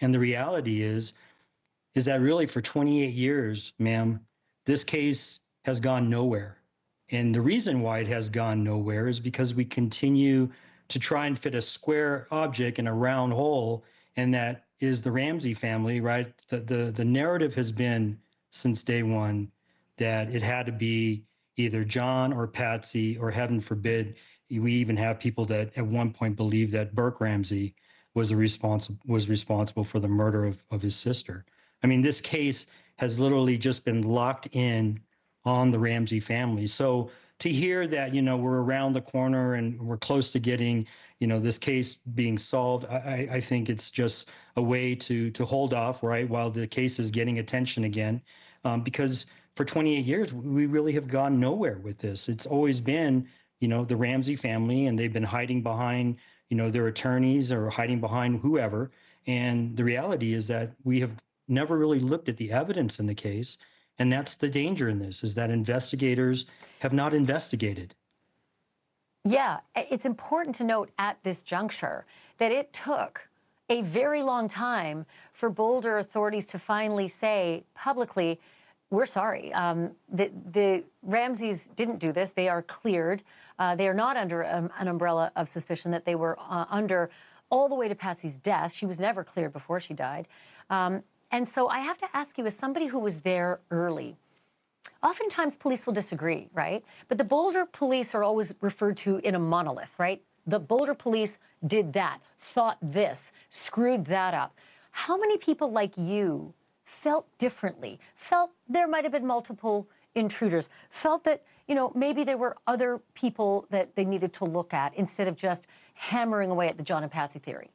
And the reality is that really for 28 years, ma'am, this case has gone nowhere. And the reason why it has gone nowhere is because we continue to try and fit a square object in a round hole, and that is the Ramsey family, right? The narrative has been since day one that it had to be either John or Patsy, or heaven forbid, we even have people that at one point believed that Burke Ramsey was responsible for the murder of his sister. I mean, this case has literally just been locked in on the Ramsey family. So to hear that, we're around the corner and we're close to getting, this case being solved, I think it's just a way to hold off, right, while the case is getting attention again. Because for 28 years, we really have gone nowhere with this. It's always been, the Ramsey family, and they've been hiding behind, their attorneys, or hiding behind whoever. And the reality is that we have never really looked at the evidence in the case. And that's the danger in this, is that investigators have not investigated. Yeah, it's important to note at this juncture that it took a very long time for Boulder authorities to finally say publicly, we're sorry. The Ramseys didn't do this. They are cleared. They are not under an umbrella of suspicion that they were under all the way to Patsy's death. She was never cleared before she died. And so I have to ask you, as somebody who was there early, oftentimes police will disagree, right? But the Boulder police are always referred to in a monolith, right? The Boulder police did that, thought this, screwed that up. How many people like you felt differently, felt there might have been multiple intruders, felt that, maybe there were other people that they needed to look at instead of just hammering away at the John and Patsy theory?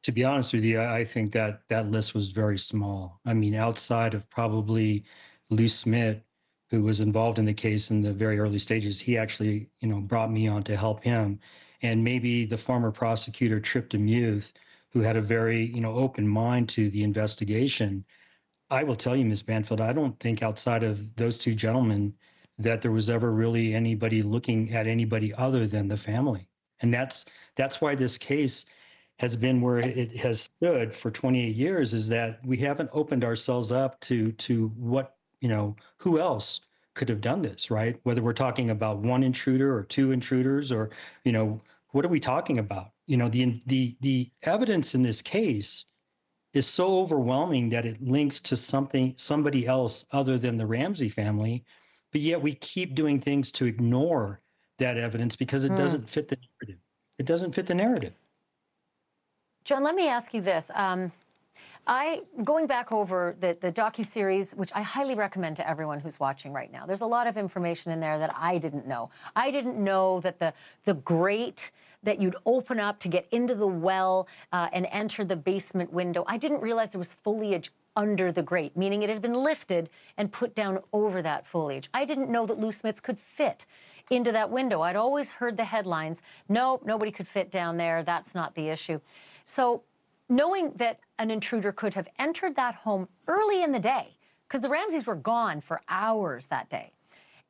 To be honest with you, I think that that list was very small. I mean, outside of probably Lou Smith, who was involved in the case in the very early stages, he actually, brought me on to help him. And maybe the former prosecutor, Trip DeMuth, who had a very, open mind to the investigation. I will tell you, Ms. Banfield, I don't think outside of those two gentlemen that there was ever really anybody looking at anybody other than the family. And that's why this case has been where it has stood for 28 years, is that we haven't opened ourselves up to what, who else could have done this, right? Whether we're talking about one intruder or two intruders, or, what are we talking about? The evidence in this case is so overwhelming that it links to somebody else other than the Ramsey family, but yet we keep doing things to ignore that evidence because it doesn't fit the narrative. It doesn't fit the narrative. John, let me ask you this. Going back over the docuseries, which I highly recommend to everyone who's watching right now, there's a lot of information in there that I didn't know. I didn't know that the grate that you'd open up to get into the well and enter the basement window, I didn't realize there was foliage under the grate, meaning it had been lifted and put down over that foliage. I didn't know that loose smiths could fit into that window. I'd always heard the headlines, no, nobody could fit down there, that's not the issue. So knowing that an intruder could have entered that home early in the day, because the Ramseys were gone for hours that day,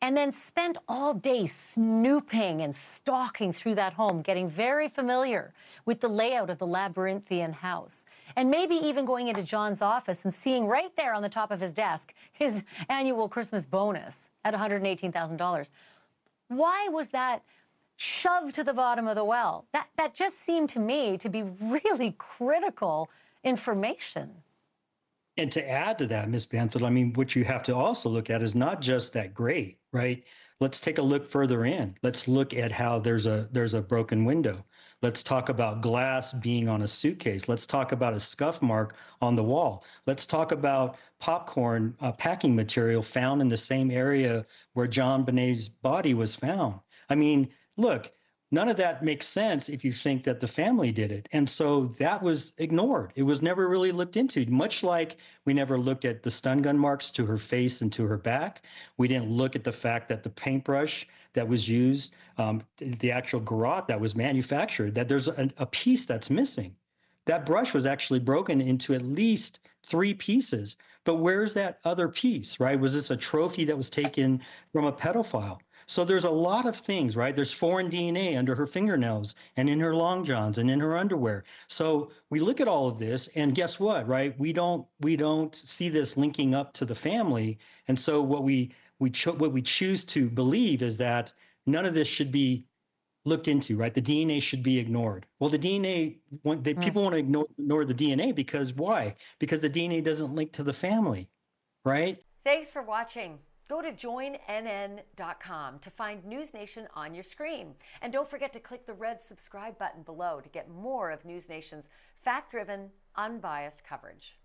and then spent all day snooping and stalking through that home, getting very familiar with the layout of the labyrinthian house, and maybe even going into John's office and seeing right there on the top of his desk his annual Christmas bonus at $118,000. Why was that shoved to the bottom of the well? That just seemed to me to be really critical information. And to add to that, Ms. Banfield, I mean, what you have to also look at is not just that grate, right? Let's take a look further in. Let's look at how there's a broken window. Let's talk about glass being on a suitcase. Let's talk about a scuff mark on the wall. Let's talk about popcorn packing material found in the same area where JonBenét's body was found. I mean, look, none of that makes sense if you think that the family did it. And so that was ignored. It was never really looked into, much like we never looked at the stun gun marks to her face and to her back. We didn't look at the fact that the paintbrush that was used, the actual garrote that was manufactured, that there's a piece that's missing. That brush was actually broken into at least 3 pieces. But where's that other piece, right? Was this a trophy that was taken from a pedophile? So there's a lot of things, right? There's foreign DNA under her fingernails and in her long johns and in her underwear. So we look at all of this, and guess what, right? We don't see this linking up to the family. And so what we choose to believe is that none of this should be looked into, right? The DNA should be ignored. Well, the DNA, people want to ignore the DNA because why? Because the DNA doesn't link to the family, right? Thanks for watching. Go to joinnn.com to find NewsNation on your screen. And don't forget to click the red subscribe button below to get more of NewsNation's fact-driven, unbiased coverage.